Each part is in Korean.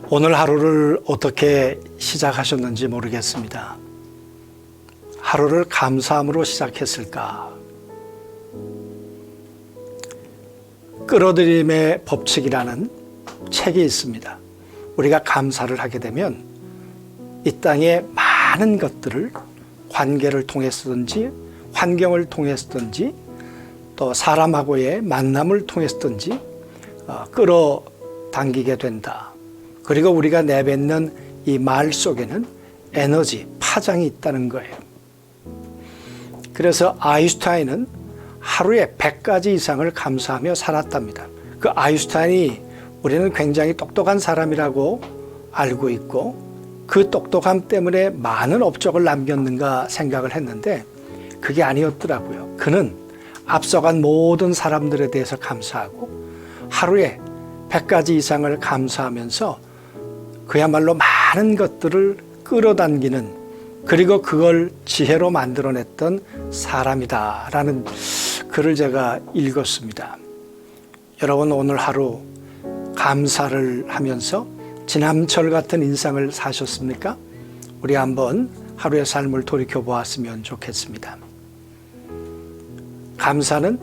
오늘 하루를 어떻게 시작하셨는지 모르겠습니다. 하루를 감사함으로 시작했을까? 끌어들임의 법칙이라는 책이 있습니다. 우리가 감사를 하게 되면 이 땅의 많은 것들을 관계를 통해서든지 환경을 통해서든지 또 사람하고의 만남을 통해서든지 끌어당기게 된다. 그리고 우리가 내뱉는 이 말 속에는 에너지, 파장이 있다는 거예요. 그래서 아인슈타인은 하루에 100가지 이상을 감사하며 살았답니다. 그 아인슈타인이 우리는 굉장히 똑똑한 사람이라고 알고 있고 그 똑똑함 때문에 많은 업적을 남겼는가 생각을 했는데 그게 아니었더라고요. 그는 앞서간 모든 사람들에 대해서 감사하고 하루에 100가지 이상을 감사하면서 그야말로 많은 것들을 끌어당기는 그리고 그걸 지혜로 만들어냈던 사람이다라는 글을 제가 읽었습니다. 여러분 오늘 하루 감사를 하면서 지남철 같은 인생을 사셨습니까? 우리 한번 하루의 삶을 돌이켜 보았으면 좋겠습니다. 감사는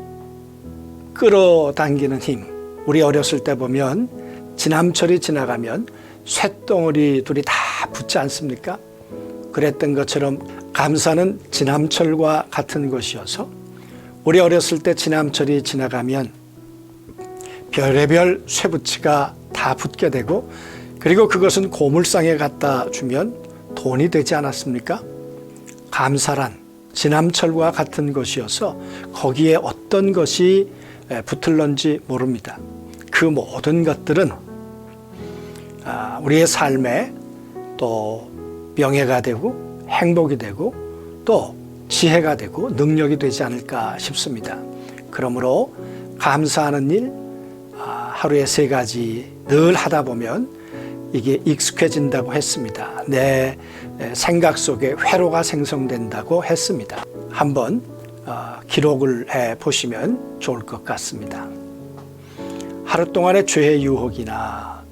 끌어당기는 힘. 우리 어렸을 때 보면 지남철이 지나가면 쇳덩어리 둘이 다 붙지 않습니까? 그랬던 것처럼 감사는 지남철과 같은 것이어서 우리 어렸을 때 지남철이 지나가면 별의별 쇠붙이가 다 붙게 되고 그리고 그것은 고물상에 갖다 주면 돈이 되지 않았습니까? 감사란 지남철과 같은 것이어서 거기에 어떤 것이 붙을런지 모릅니다. 그 모든 것들은 우리의 삶에 또 명예가 되고 행복이 되고 또 지혜가 되고 능력이 되지 않을까 싶습니다. 그러므로 감사하는 일 하루에 3가지 늘 하다 보면 이게 익숙해진다고 했습니다. 내 생각 속에 회로가 생성된다고 했습니다. 한번 기록을 해 보시면 좋을 것 같습니다. 하루 동안의 죄의 유혹이나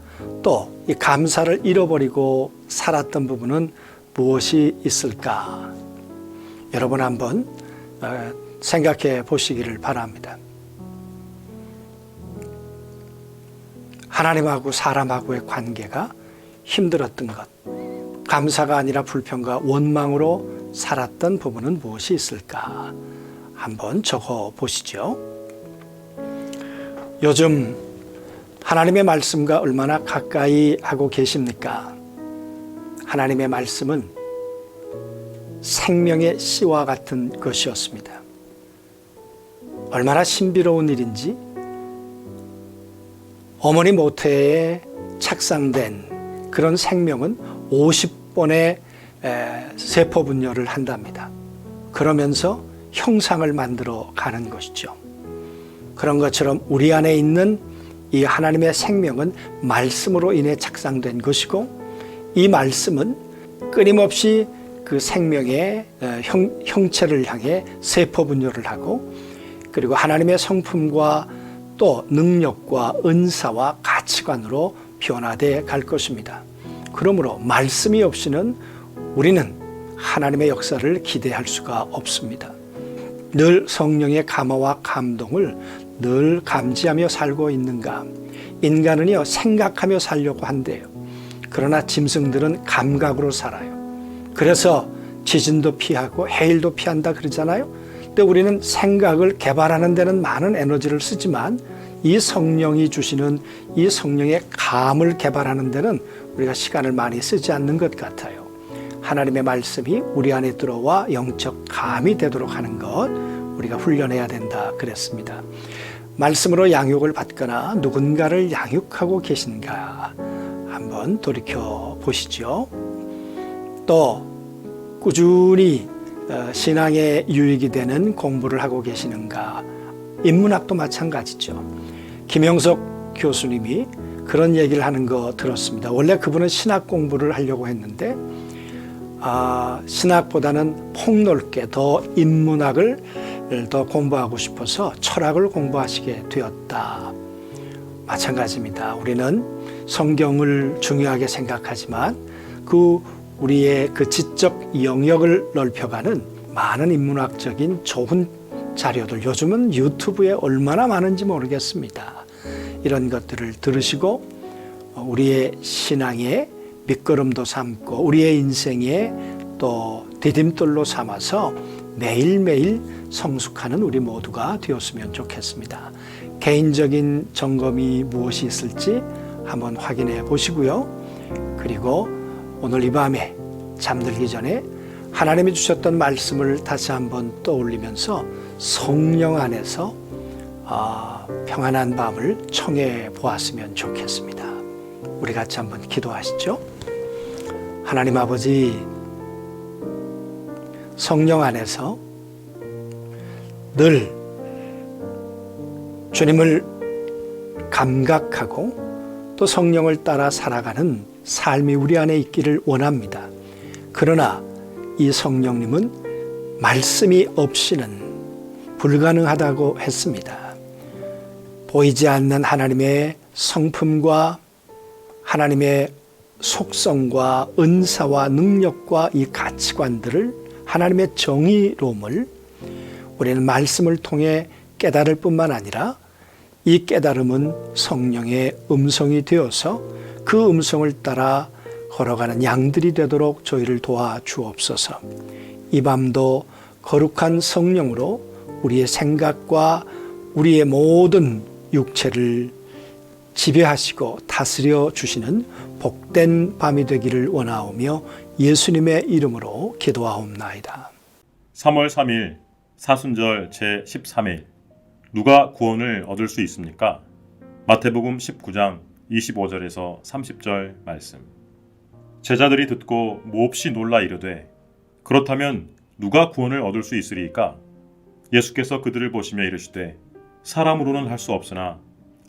또 이 감사를 잃어버리고 살았던 부분은 무엇이 있을까? 여러분 한번 생각해 보시기를 바랍니다. 하나님하고 사람하고의 관계가 힘들었던 것, 감사가 아니라 불평과 원망으로 살았던 부분은 무엇이 있을까? 한번 적어 보시죠. 요즘 하나님의 말씀과 얼마나 가까이 하고 계십니까? 하나님의 말씀은 생명의 씨와 같은 것이었습니다. 얼마나 신비로운 일인지 어머니 모태에 착상된 그런 생명은 50번의 세포 분열을 한답니다. 그러면서 형상을 만들어 가는 것이죠. 그런 것처럼 우리 안에 있는 이 하나님의 생명은 말씀으로 인해 착상된 것이고 이 말씀은 끊임없이 그 생명의 형체를 향해 세포 분열을 하고 그리고 하나님의 성품과 또 능력과 은사와 가치관으로 변화되어 갈 것입니다. 그러므로 말씀이 없이는 우리는 하나님의 역사를 기대할 수가 없습니다. 늘 성령의 감화와 감동을 늘 감지하며 살고 있는가? 인간은요 생각하며 살려고 한대요. 그러나 짐승들은 감각으로 살아요. 그래서 지진도 피하고 해일도 피한다 그러잖아요. 근데 우리는 생각을 개발하는 데는 많은 에너지를 쓰지만 이 성령이 주시는 이 성령의 감을 개발하는 데는 우리가 시간을 많이 쓰지 않는 것 같아요. 하나님의 말씀이 우리 안에 들어와 영적 감이 되도록 하는 것 우리가 훈련해야 된다 그랬습니다. 말씀으로 양육을 받거나 누군가를 양육하고 계신가 한번 돌이켜 보시죠. 또 꾸준히 신앙에 유익이 되는 공부를 하고 계시는가. 인문학도 마찬가지죠. 김영석 교수님이 그런 얘기를 하는 거 들었습니다. 원래 그분은 신학 공부를 하려고 했는데 신학보다는 폭넓게 더 인문학을 더 공부하고 싶어서 철학을 공부하시게 되었다. 마찬가지입니다. 우리는 성경을 중요하게 생각하지만 그 우리의 그 지적 영역을 넓혀가는 많은 인문학적인 좋은 자료들, 요즘은 유튜브에 얼마나 많은지 모르겠습니다. 이런 것들을 들으시고 우리의 신앙의 밑거름도 삼고 우리의 인생의 또 디딤돌로 삼아서 매일매일 성숙하는 우리 모두가 되었으면 좋겠습니다. 개인적인 점검이 무엇이 있을지 한번 확인해 보시고요. 그리고 오늘 이 밤에 잠들기 전에 하나님이 주셨던 말씀을 다시 한번 떠올리면서 성령 안에서 평안한 밤을 청해 보았으면 좋겠습니다. 우리 같이 한번 기도하시죠. 하나님 아버지, 성령 안에서 늘 주님을 감각하고 또 성령을 따라 살아가는 삶이 우리 안에 있기를 원합니다. 그러나 이 성령님은 말씀이 없이는 불가능하다고 했습니다. 보이지 않는 하나님의 성품과 하나님의 속성과 은사와 능력과 이 가치관들을, 하나님의 정의로움을 우리는 말씀을 통해 깨달을 뿐만 아니라 이 깨달음은 성령의 음성이 되어서 그 음성을 따라 걸어가는 양들이 되도록 저희를 도와주옵소서. 이 밤도 거룩한 성령으로 우리의 생각과 우리의 모든 육체를 지배하시고 다스려 주시는 복된 밤이 되기를 원하오며 예수님의 이름으로 기도하옵나이다. 3월 3일 사순절 제13일 누가 구원을 얻을 수 있습니까? 마태복음 19장 25절에서 30절 말씀. 제자들이 듣고 몹시 놀라 이르되 그렇다면 누가 구원을 얻을 수 있으리이까? 예수께서 그들을 보시며 이르시되 사람으로는 할 수 없으나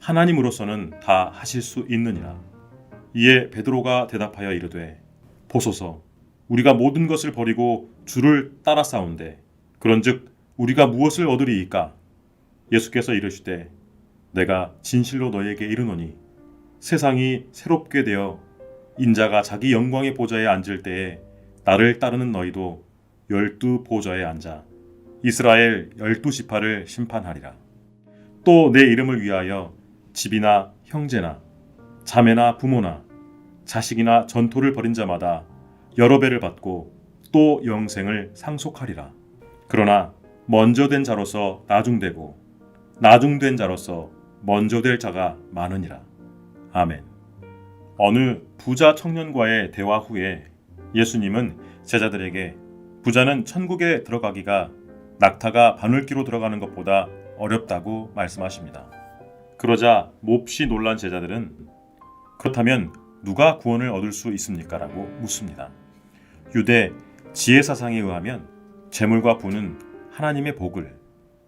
하나님으로서는 다 하실 수 있느니라. 이에 베드로가 대답하여 이르되 보소서, 우리가 모든 것을 버리고 주를 따라 싸운데 그런즉 우리가 무엇을 얻으리이까? 예수께서 이르시되 내가 진실로 너희에게 이르노니 세상이 새롭게 되어 인자가 자기 영광의 보좌에 앉을 때에 나를 따르는 너희도 12 보좌에 앉아 이스라엘 12지파를 심판하리라. 또 내 이름을 위하여 집이나 형제나 자매나 부모나 자식이나 전토를 벌인 자마다 여러 배를 받고 또 영생을 상속하리라. 그러나 먼저 된 자로서 나중되고 나중된 자로서 먼저 될 자가 많으니라. 아멘. 어느 부자 청년과의 대화 후에 예수님은 제자들에게 부자는 천국에 들어가기가 낙타가 바늘기로 들어가는 것보다 어렵다고 말씀하십니다. 그러자 몹시 놀란 제자들은 그렇다면 누가 구원을 얻을 수 있습니까? 라고 묻습니다. 유대 지혜사상에 의하면 재물과 부는 하나님의 복을,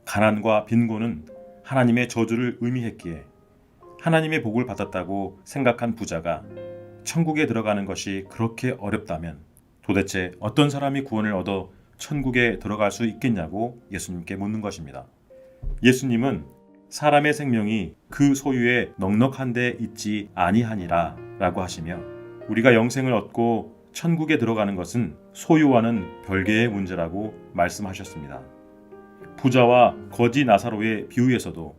가난과 빈곤은 하나님의 저주를 의미했기에 하나님의 복을 받았다고 생각한 부자가 천국에 들어가는 것이 그렇게 어렵다면 도대체 어떤 사람이 구원을 얻어 천국에 들어갈 수 있겠냐고 예수님께 묻는 것입니다. 예수님은 사람의 생명이 그 소유에 넉넉한 데 있지 아니하니라 라고 하시며 우리가 영생을 얻고 천국에 들어가는 것은 소유와는 별개의 문제라고 말씀하셨습니다. 부자와 거지 나사로의 비유에서도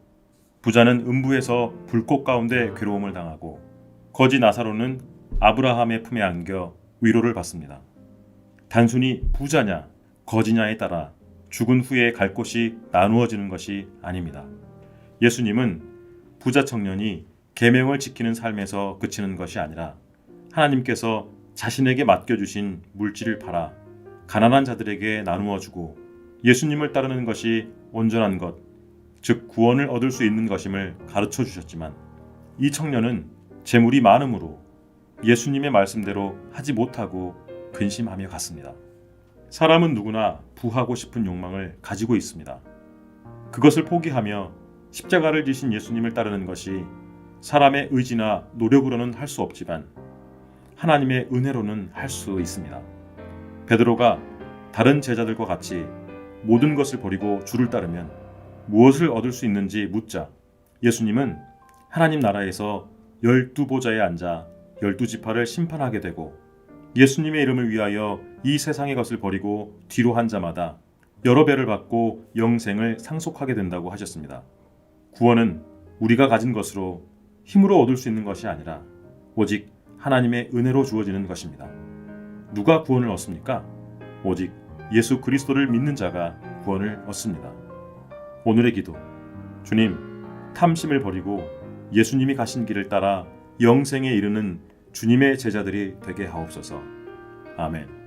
부자는 음부에서 불꽃 가운데 괴로움을 당하고 거지 나사로는 아브라함의 품에 안겨 위로를 받습니다. 단순히 부자냐 거지냐에 따라 죽은 후에 갈 곳이 나누어지는 것이 아닙니다. 예수님은 부자 청년이 계명을 지키는 삶에서 그치는 것이 아니라 하나님께서 자신에게 맡겨주신 물질을 팔아 가난한 자들에게 나누어 주고 예수님을 따르는 것이 온전한 것, 즉 구원을 얻을 수 있는 것임을 가르쳐 주셨지만 이 청년은 재물이 많음으로 예수님의 말씀대로 하지 못하고 근심하며 갔습니다. 사람은 누구나 부하고 싶은 욕망을 가지고 있습니다. 그것을 포기하며 십자가를 지신 예수님을 따르는 것이 사람의 의지나 노력으로는 할 수 없지만 하나님의 은혜로는 할 수 있습니다. 베드로가 다른 제자들과 같이 모든 것을 버리고 주를 따르면 무엇을 얻을 수 있는지 묻자 예수님은 하나님 나라에서 12보좌에 앉아 12지파를 심판하게 되고 예수님의 이름을 위하여 이 세상의 것을 버리고 뒤로 한 자마다 여러 배를 받고 영생을 상속하게 된다고 하셨습니다. 구원은 우리가 가진 것으로 힘으로 얻을 수 있는 것이 아니라 오직 하나님의 은혜로 주어지는 것입니다. 누가 구원을 얻습니까? 오직 예수 그리스도를 믿는 자가 구원을 얻습니다. 오늘의 기도. 주님, 탐심을 버리고 예수님이 가신 길을 따라 영생에 이르는 주님의 제자들이 되게 하옵소서. 아멘.